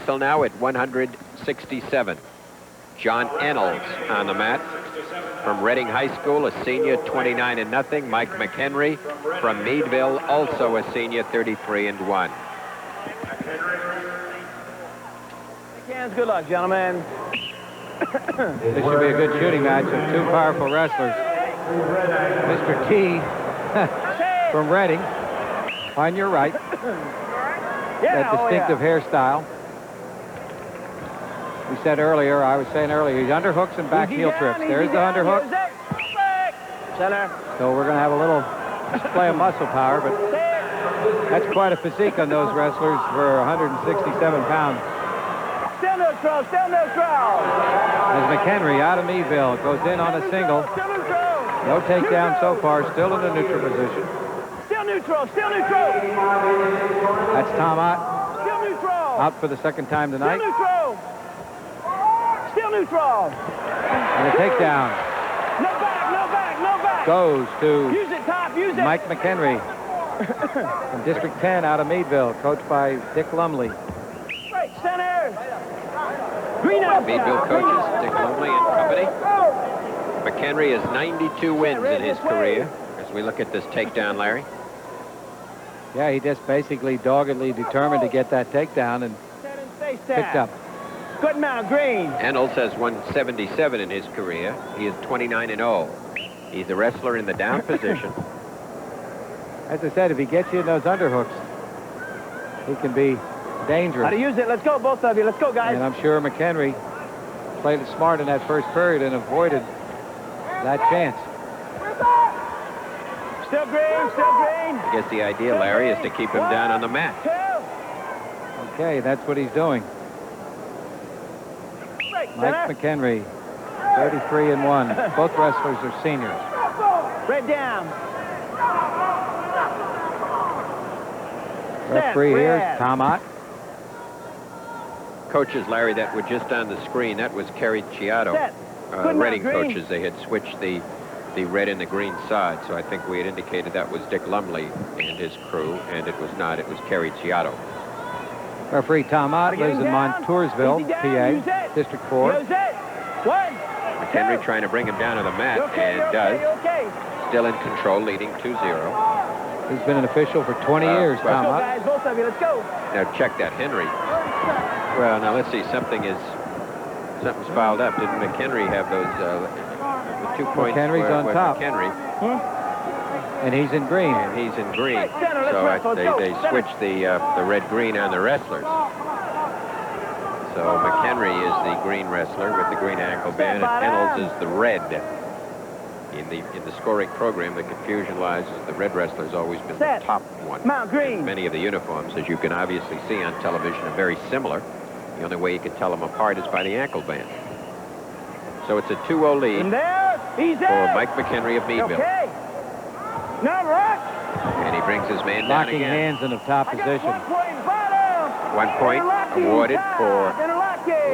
wrestle now at 167. John Ennels on the mat. From Reading High School, a senior, 29-0. Mike McHenry from Meadville, also a senior, 33-1. Hands, good luck, gentlemen. This should be a good shooting match of two powerful wrestlers. Mr. T from Reading, on your right. That distinctive hairstyle. We said earlier, I was saying earlier, he's underhooks and back heel trips. There's the underhook. So we're going to have a little display of muscle power, but that's quite a physique on those wrestlers for 167 pounds. Still neutral, still neutral. As McHenry out of Meadville goes in on a single. No takedown so far, still in the neutral position. Still neutral, still neutral. That's Tom Ott. Still neutral. Out for the second time tonight. Still neutral. Still neutral. And a takedown. No back, no back, no back. Goes to use it, Top, use it. Mike McHenry from District 10 out of Meadville, coached by Dick Lumley. Right, center. Green out. Meadville coaches Dick Lumley and company. McHenry has 92 wins in his career. As we look at this takedown, Larry. Yeah, he just basically doggedly determined to get that takedown and picked up. Good mount, Green. Ennels has 177 in his career. He is 29-0. He's a wrestler in the down position. As I said, if he gets you in those underhooks, he can be dangerous. How to use it? Let's go, both of you. Let's go, guys. And I'm sure McHenry played it smart in that first period and avoided that chance. Still Green, still Green. I guess the idea, Larry, is to keep him down on the mat. Okay, that's what he's doing. Mike McHenry, 33-1. Both wrestlers are seniors. Red down. Referee here, Tom Ott. Coaches, Larry, that were just on the screen, that was Kerry Chiato. Reading coaches, they had switched the red and the green side, so I think we had indicated that was Dick Lumley and his crew, and it was not. It was Kerry Chiato. Referee Tom Ott lives in Montoursville, PA, District 4. McHenry trying to bring him down to the mat, and does. Still in control, leading 2-0. He's been an official for 20 years, Tom Ott. Both of you, let's go. Now check that, Henry. Well, now let's see, something's fouled up. Didn't McHenry have those the 2 points? McHenry's on top. McHenry. And he's in green. And he's in green. So they switched the red-green on the wrestlers. So McHenry is the green wrestler with the green ankle band, and Ennels is the red. In the scoring program, the confusion lies is the red wrestler's always been the top one. Mount Green. Many of the uniforms, as you can obviously see on television, are very similar. The only way you can tell them apart is by the ankle band. So it's a 2-0 lead for Mike McHenry of Meadville. Okay. Now, Rock. And he brings his man down Locking again. hands in the top position. 1 point awarded for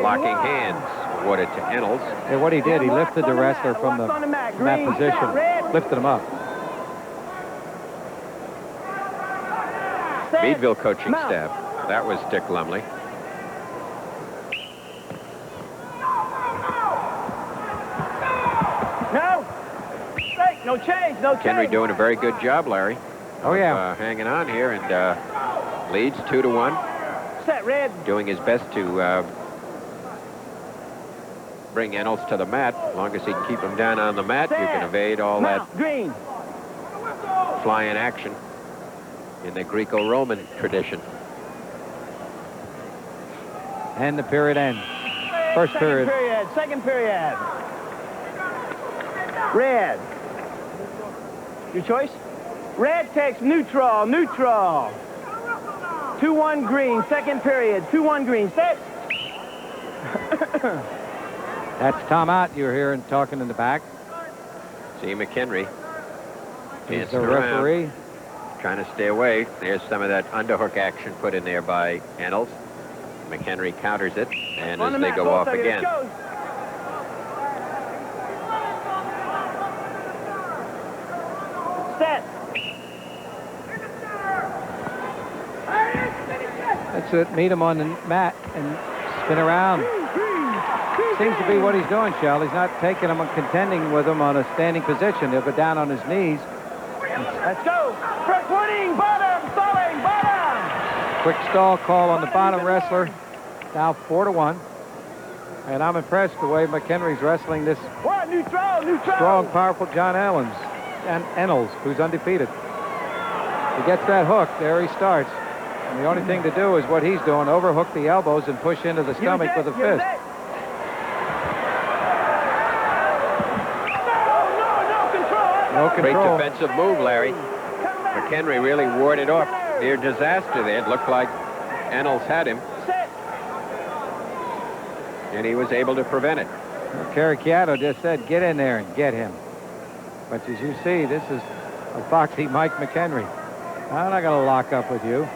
locking hands, awarded to Ennels. Yeah, what he did, he lifted the wrestler from that position, lifted him up. Meadville coaching staff. That was Dick Lumley. No change, no change. Henry doing a very good job, Larry. Oh, yeah. Hanging on here, and leads 2-1. Set, Red. Doing his best to bring Ennels to the mat. As long as he can keep him down on the mat, you can evade all that Green. flying action in the Greco-Roman tradition. And the period ends. First period. Second period. Red. Your choice? Red takes neutral, neutral. 2-1 Green, second period. 2-1 Green. Set. That's Tom Ott you're hearing talking in the back. See McHenry. He's the referee. Trying to stay away. There's some of that underhook action put in there by Ennels. McHenry counters it, and as they go off again. meet him on the mat and spin around. Seems to be what he's doing, Shell. He's not taking him and contending with him on a standing position. He'll go down on his knees. Let's go. First warning, bottom, stalling, bottom. Quick stall call on the bottom wrestler. Now 4-1. And I'm impressed the way McHenry's wrestling this Neutral. strong, powerful John Ennals, who's undefeated. He gets that hook. There he starts. And the only thing to do is what he's doing, overhook the elbows and push into the stomach with a fist. No Great control. defensive move, Larry. McHenry really warded off near disaster there. It looked like Ennals had him. And he was able to prevent it. Carichiato just said, get in there and get him. But as you see, this is a foxy Mike McHenry. I'm not going to lock up with you.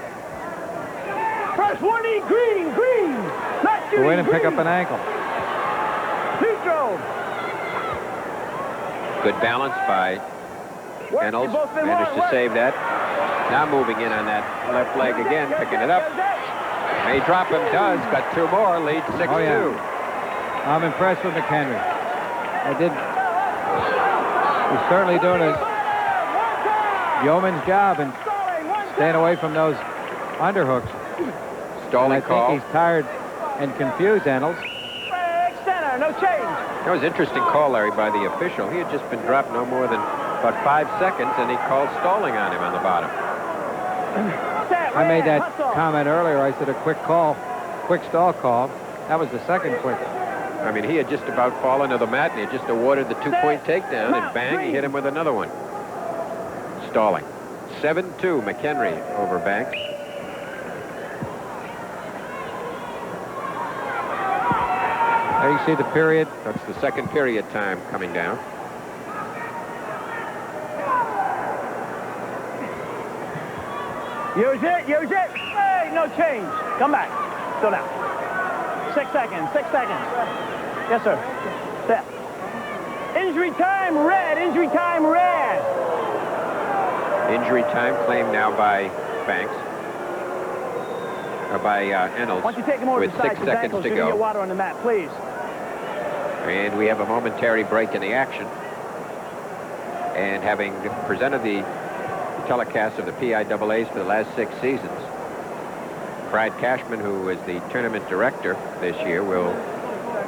First warning, green. Not shooting, Go in and pick green. up an ankle. Neutral. Good balance by Ennals. Managed to save that. Now moving in on that left leg again, picking it up. May drop him, does. Got two more, lead 6-2. Oh, yeah. I'm impressed with McHenry. He's certainly doing a yeoman's job and staying away from those underhooks. Stalling call. I think he's tired and confused, Ennals. Center, no change. That was an interesting call, Larry, by the official. He had just been dropped no more than about 5 seconds, and he called stalling on him on the bottom. I made that comment earlier. I said a quick stall call. That was the second quick. I mean, he had just about fallen to the mat, and he had just awarded the two-point takedown, and bang, he hit him with another one. Stalling. 7-2, McHenry over Banks. There you see the period. That's the second period time coming down. Use it. Hey, no change. Come back. Still down. 6 seconds. Yes, sir. Step. Injury time, red. Injury time claimed now by Banks. Or by Ennals. Why don't you take him over with the side 6 seconds to Get go. water on the mat, please. And we have a momentary break in the action. And having presented the telecast of the PIAAs for the last 6 seasons, Brad Cashman, who is the tournament director this year, will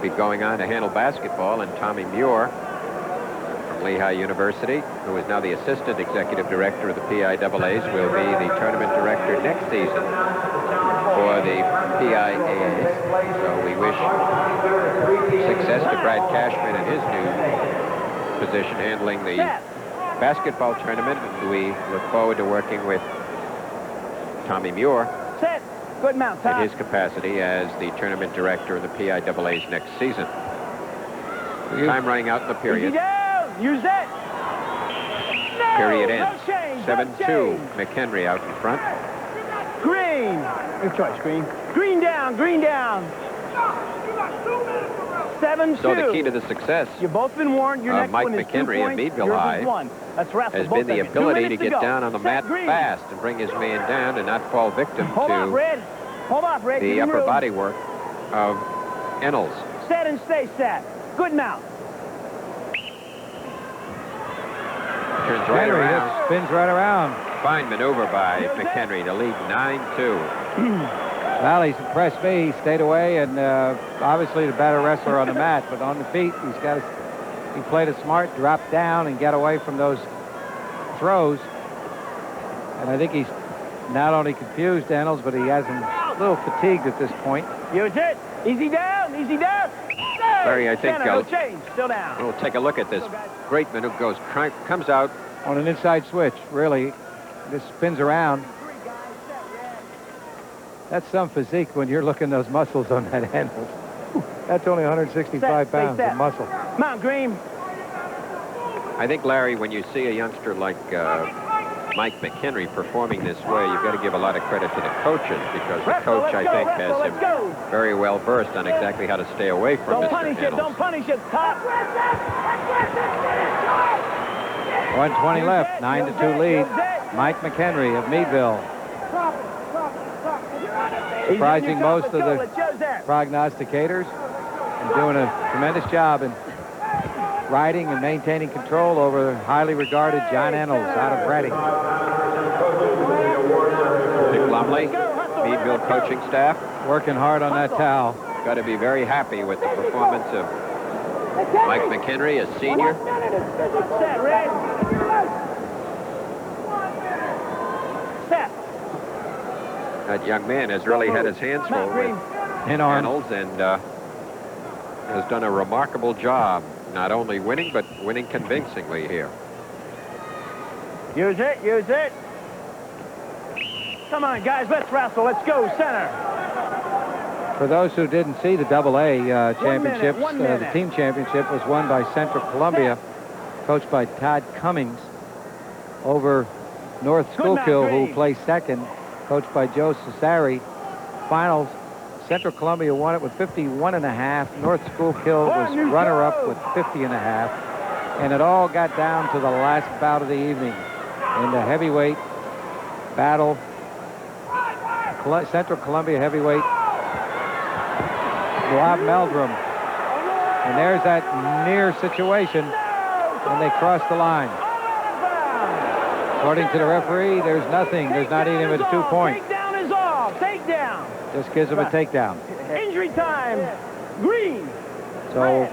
be going on to handle basketball, and Tommy Muir from Lehigh University, who is now the assistant executive director of the PIAAs, will be the tournament director next season for the PIAAs. So we wish success to Brad Cashman in his new position handling the basketball tournament, and we look forward to working with Tommy Muir Set. Good mount, in top. his capacity as the tournament director of the PIAAs next season. Time running out in the Easy period. down. Use that. No, Period no ends. change. 7-2. McHenry out in front. Green. Good choice, Green. Green down. 7-2. So the key to the success You've both been warned. Your next Mike one is 2 McHenry of points. Meadville Yours is High 1. Let's wrestle has both been the of you. 2 ability to minutes get go. down on the Set, mat Green. fast and bring his man down and not fall victim Hold off, to Red. Hold off, Red. the Give him upper room. body work of Ennals. Set and stay set. Good mount. Turns right Henry around. just spins right around. Fine maneuver by McHenry to lead 9-2. Well, he's impressed me. He stayed away, and obviously the better wrestler on the mat, but on the feet, he played it smart, dropped down, and got away from those throws. And I think he's not only confused, Ennals, but he has him a little fatigued at this point. Use it. Easy down. Larry, I think Center, no change. Still down. we'll take a look at this. Great maneuver comes out. On an inside switch, really. This spins around. That's some physique when you're looking those muscles on that Ennals. That's only 165 pounds of muscle. Mount Green. I think, Larry, when you see a youngster like Mike McHenry performing this way, you've got to give a lot of credit to the coaches, because the coach, I think, has him very well versed on exactly how to stay away from Mr. Ennals. Don't punish it. Top. 1:20 left, 9-2 lead. Mike McHenry of Meadville. surprising most of the prognosticators and doing a tremendous job in riding and maintaining control over highly regarded John Ennals out of Reading. Dick Lumley, Meadville coaching staff. Working hard on that towel. Got to be very happy with the performance of Mike McHenry, a senior. Set, Red. Set. That young man has really had his hands full with Ennals and has done a remarkable job, not only winning, but winning convincingly here. Use it, use it. Come on, guys, let's wrestle. Let's go, center. For those who didn't see the AA championships, the team championship was won by Central Columbia, coached by Todd Cummings, over North Schuylkill, who placed second, coached by Joe Cesari. Finals, Central Columbia won it with 51.5. North Schuylkill was runner-up with 50.5. And it all got down to the last bout of the evening in the heavyweight battle. Central Columbia heavyweight, Rob Meldrum. And there's that near situation when they cross the line. According to the referee, there's nothing. There's not even a 2 point. Takedown is off. Takedown. Just gives him a takedown. Injury time. Green. So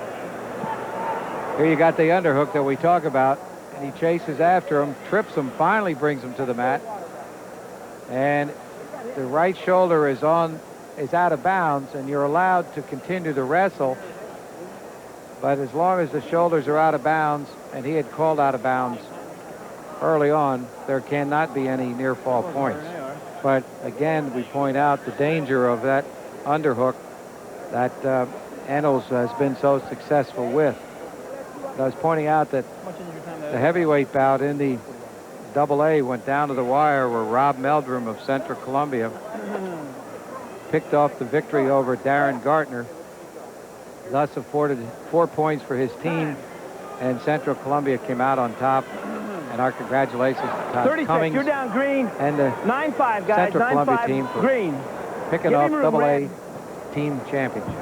here you got the underhook that we talk about. And he chases after him, trips him, finally brings him to the mat. And the right shoulder is out of bounds, and you're allowed to continue to wrestle. But as long as the shoulders are out of bounds, and he had called out of bounds early on, there cannot be any near fall points. But again, we point out the danger of that underhook that Ennals has been so successful with. But I was pointing out that the heavyweight bout in the AA went down to the wire where Rob Meldrum of Central Columbia picked off the victory over Darren Gartner, thus afforded 4 points for his team, and Central Columbia came out on top. And our congratulations to Todd Cummings. You're down, Green. And the 9-5, guys. Central Columbia team for Green. picking off AA team championship.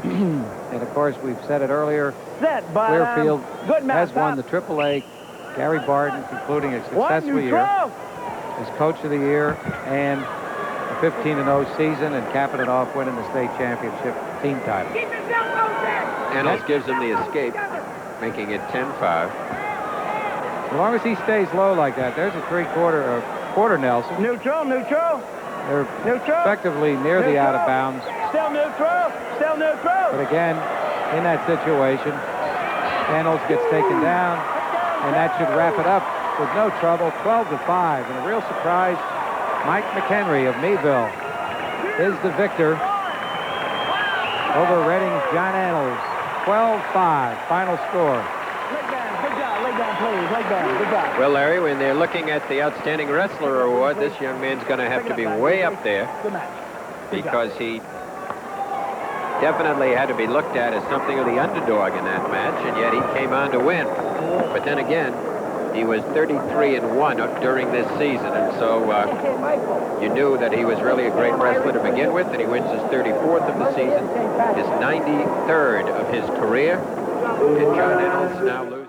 And of course, we've said it earlier, Clearfield has won the AAA. Gary Barton concluding a successful year as coach of the year and a 15-0 season, and capping it off winning the state championship team title. Ennals gives him the escape, making it 10-5. As long as he stays low like that, there's a quarter Nelson. Neutral, neutral. They're effectively near the out of bounds. Still neutral, still neutral. But again, in that situation, Ennals gets taken down, and that should wrap it up with no trouble, 12-5. And a real surprise, Mike McHenry of Meadville is the victor over Reading's John Ennals. 12-5, final score. Well, Larry, when they're looking at the Outstanding Wrestler Award, this young man's going to have to be way up there because he definitely had to be looked at as something of the underdog in that match, and yet he came on to win. But then again, he was 33-1 during this season, and so you knew that he was really a great wrestler to begin with, and he wins his 34th of the season, his 93rd of his career, and John Ennals now loses.